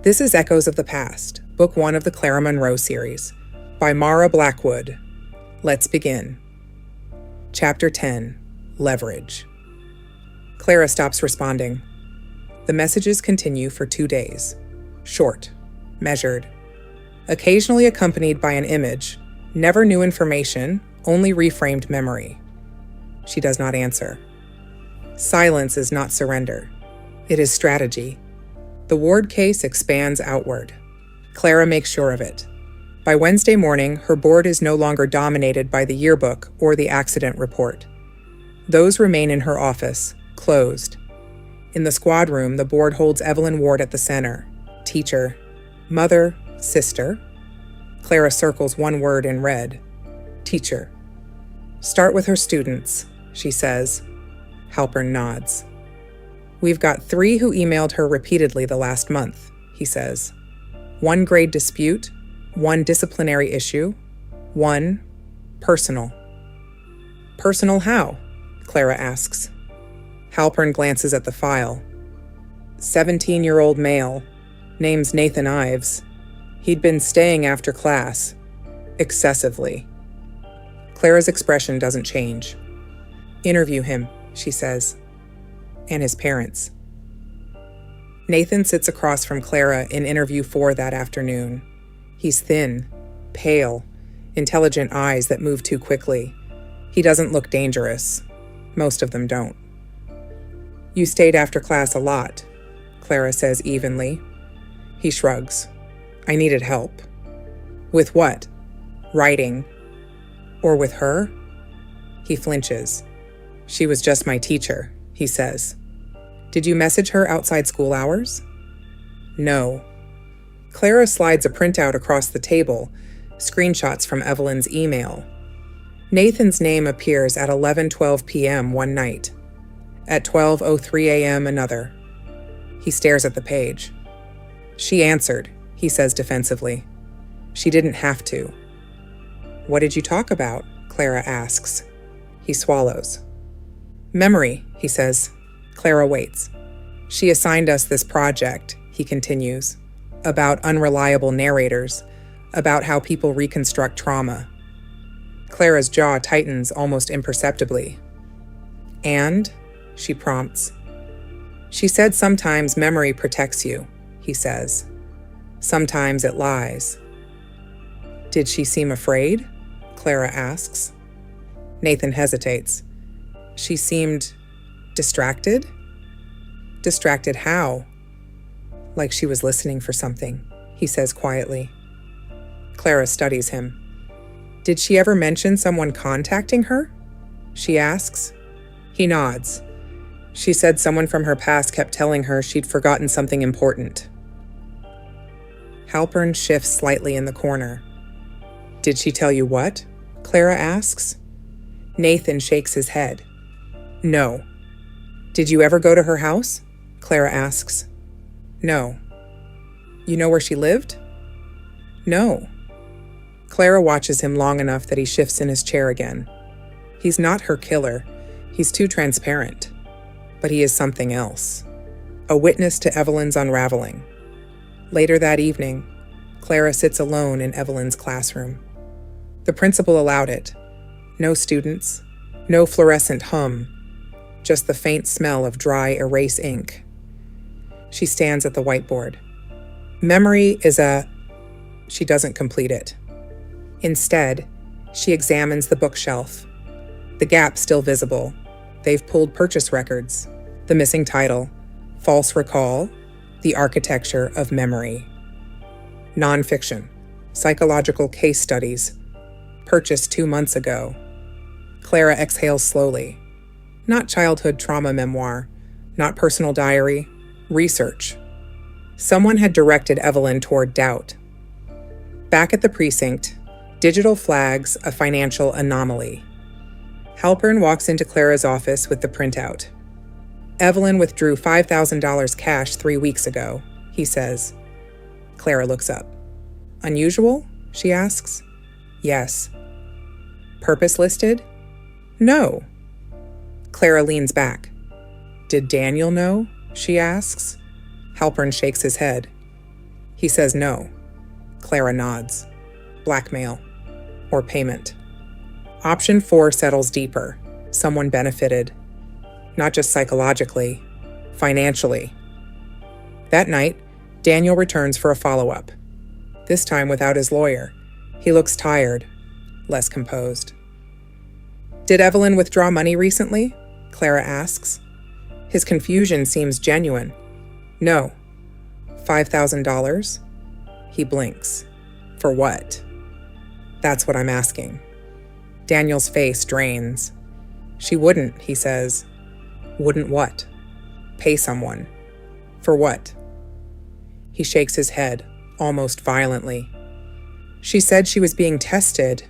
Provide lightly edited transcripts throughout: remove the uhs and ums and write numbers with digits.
This is Echoes of the Past, Book 1 of the Clara Monroe Series, by Mara Blackwood. Let's begin. Chapter 10, Leverage. Clara stops responding. The messages continue for 2 days. Short, measured, occasionally accompanied by an image, never new information, only reframed memory. She does not answer. Silence is not surrender. It is strategy. The ward case expands outward. Clara makes sure of it. By Wednesday morning, her board is no longer dominated by the yearbook or the accident report. Those remain in her office, closed. In the squad room, the board holds Evelyn Ward at the center. Teacher, mother, sister. Clara circles one word in red. Teacher. Start with her students, she says. Halpern nods. We've got 3 who emailed her repeatedly the last month, he says. 1 grade dispute, 1 disciplinary issue, 1 personal. Personal how? Clara asks. Halpern glances at the file. 17-year-old male, name's Nathan Ives. He'd been staying after class, excessively. Clara's expression doesn't change. Interview him, she says. And his parents. Nathan sits across from Clara in interview 4 that afternoon. He's thin, pale, intelligent eyes that move too quickly. He doesn't look dangerous. Most of them don't. You stayed after class a lot, Clara says evenly. He shrugs. I needed help. With what? Writing. Or with her? He flinches. She was just my teacher, he says. Did you message her outside school hours? No. Clara slides a printout across the table, screenshots from Evelyn's email. Nathan's name appears at 11:12 p.m. one night. At 12:03 a.m. another. He stares at the page. She answered, he says defensively. She didn't have to. What did you talk about? Clara asks. He swallows. Memory, he says. Clara waits. She assigned us this project, he continues, about unreliable narrators, about how people reconstruct trauma. Clara's jaw tightens almost imperceptibly. And, she prompts. She said sometimes memory protects you, he says. Sometimes it lies. Did she seem afraid? Clara asks. Nathan hesitates. She seemed distracted? Distracted how? Like she was listening for something, he says quietly. Clara studies him. Did she ever mention someone contacting her? She asks. He nods. She said someone from her past kept telling her she'd forgotten something important. Halpern shifts slightly in the corner. Did she tell you what? Clara asks. Nathan shakes his head. No. Did you ever go to her house? Clara asks. No. You know where she lived? No. Clara watches him long enough that he shifts in his chair again. He's not her killer. He's too transparent. But he is something else. A witness to Evelyn's unraveling. Later that evening, Clara sits alone in Evelyn's classroom. The principal allowed it. No students, no fluorescent hum, just the faint smell of dry erase ink. She stands at the whiteboard. Memory is She doesn't complete it. Instead, she examines the bookshelf. The gap still visible. They've pulled purchase records. The missing title, False Recall, The Architecture of Memory. Nonfiction, psychological case studies, purchased 2 months ago. Clara exhales slowly. Not childhood trauma memoir, not personal diary, research. Someone had directed Evelyn toward doubt. Back at the precinct, digital flags a financial anomaly. Halpern walks into Clara's office with the printout. Evelyn withdrew $5,000 cash 3 weeks ago, he says. Clara looks up. Unusual? She asks. Yes. Purpose listed? No. Clara leans back. Did Daniel know? She asks. Halpern shakes his head. He says no. Clara nods. Blackmail. Or payment. Option 4 settles deeper. Someone benefited. Not just psychologically, financially. That night, Daniel returns for a follow-up. This time without his lawyer. He looks tired, less composed. "Did Evelyn withdraw money recently?" Clara asks. His confusion seems genuine. "No." $5,000? He blinks. "For what?" "That's what I'm asking." Daniel's face drains. "She wouldn't," he says. "Wouldn't what?" "Pay someone." "For what?" He shakes his head, almost violently. "She said she was being tested."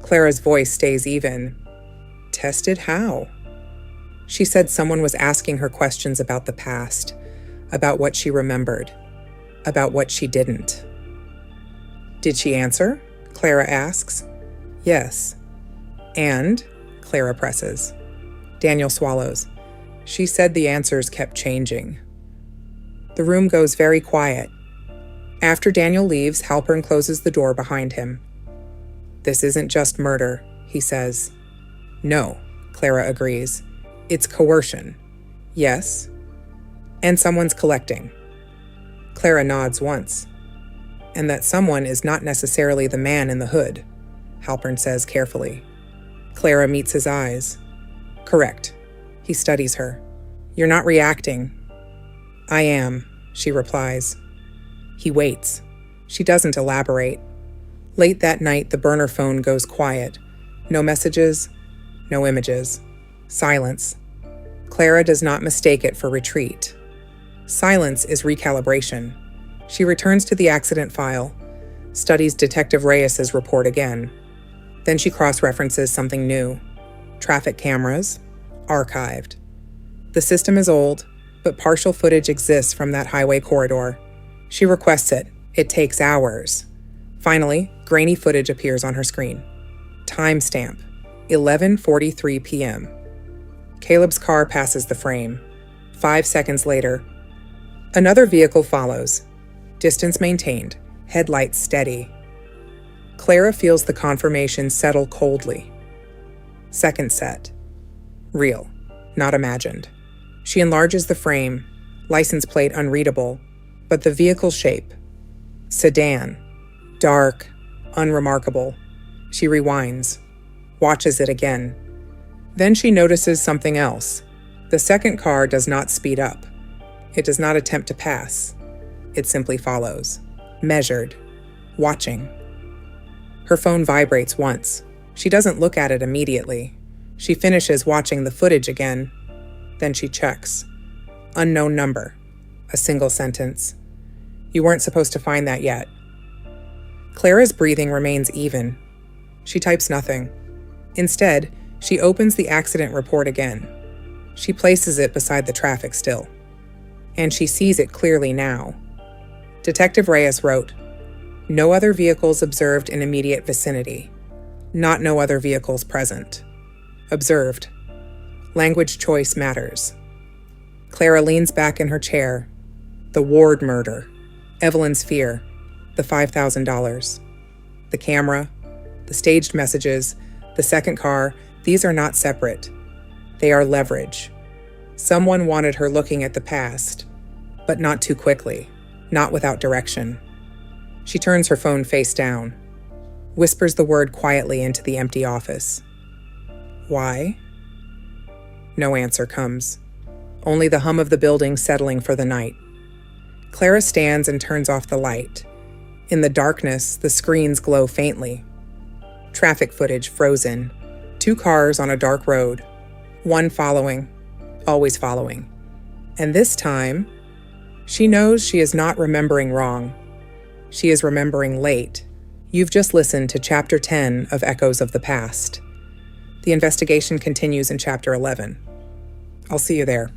Clara's voice stays even. "Tested how?" "She said someone was asking her questions about the past, about what she remembered, about what she didn't." "Did she answer?" Clara asks. "Yes." "And?" Clara presses. Daniel swallows. "She said the answers kept changing." The room goes very quiet. After Daniel leaves, Halpern closes the door behind him. "This isn't just murder," he says. "No," Clara agrees. "It's coercion." "Yes." "And someone's collecting." Clara nods once. "And that someone is not necessarily the man in the hood," Halpern says carefully. Clara meets his eyes. "Correct." He studies her. "You're not reacting." "I am," she replies. He waits. She doesn't elaborate. Late that night, the burner phone goes quiet. No messages, no images. Silence. Clara does not mistake it for retreat. Silence is recalibration. She returns to the accident file, studies Detective Reyes's report again. Then she cross-references something new. Traffic cameras, archived. The system is old, but partial footage exists from that highway corridor. She requests it. It takes hours. Finally, grainy footage appears on her screen. Timestamp, 11:43 p.m. Caleb's car passes the frame. 5 seconds later, another vehicle follows. Distance maintained, headlights steady. Clara feels the confirmation settle coldly. Second set. Real, not imagined. She enlarges the frame, license plate unreadable, but the vehicle shape. Sedan. Dark, unremarkable. She rewinds, watches it again. Then she notices something else. The second car does not speed up. It does not attempt to pass. It simply follows, measured, watching. Her phone vibrates once. She doesn't look at it immediately. She finishes watching the footage again. Then she checks. Unknown number. A single sentence. "You weren't supposed to find that yet." Clara's breathing remains even. She types nothing. Instead, she opens the accident report again. She places it beside the traffic still. And she sees it clearly now. Detective Reyes wrote, "No other vehicles observed in immediate vicinity. Not no other vehicles present. Observed. Language choice matters." Clara leans back in her chair. The Ward murder. Evelyn's fear. The $5,000. The camera. The staged messages. The second car. These are not separate. They are leverage. Someone wanted her looking at the past, but not too quickly, not without direction. She turns her phone face down, whispers the word quietly into the empty office. "Why?" No answer comes. Only the hum of the building settling for the night. Clara stands and turns off the light. In the darkness, the screens glow faintly. Traffic footage frozen. 2 cars on a dark road. One following, always following. And this time, she knows she is not remembering wrong. She is remembering late. You've just listened to Chapter 10 of Echoes of the Past. The investigation continues in Chapter 11. I'll see you there.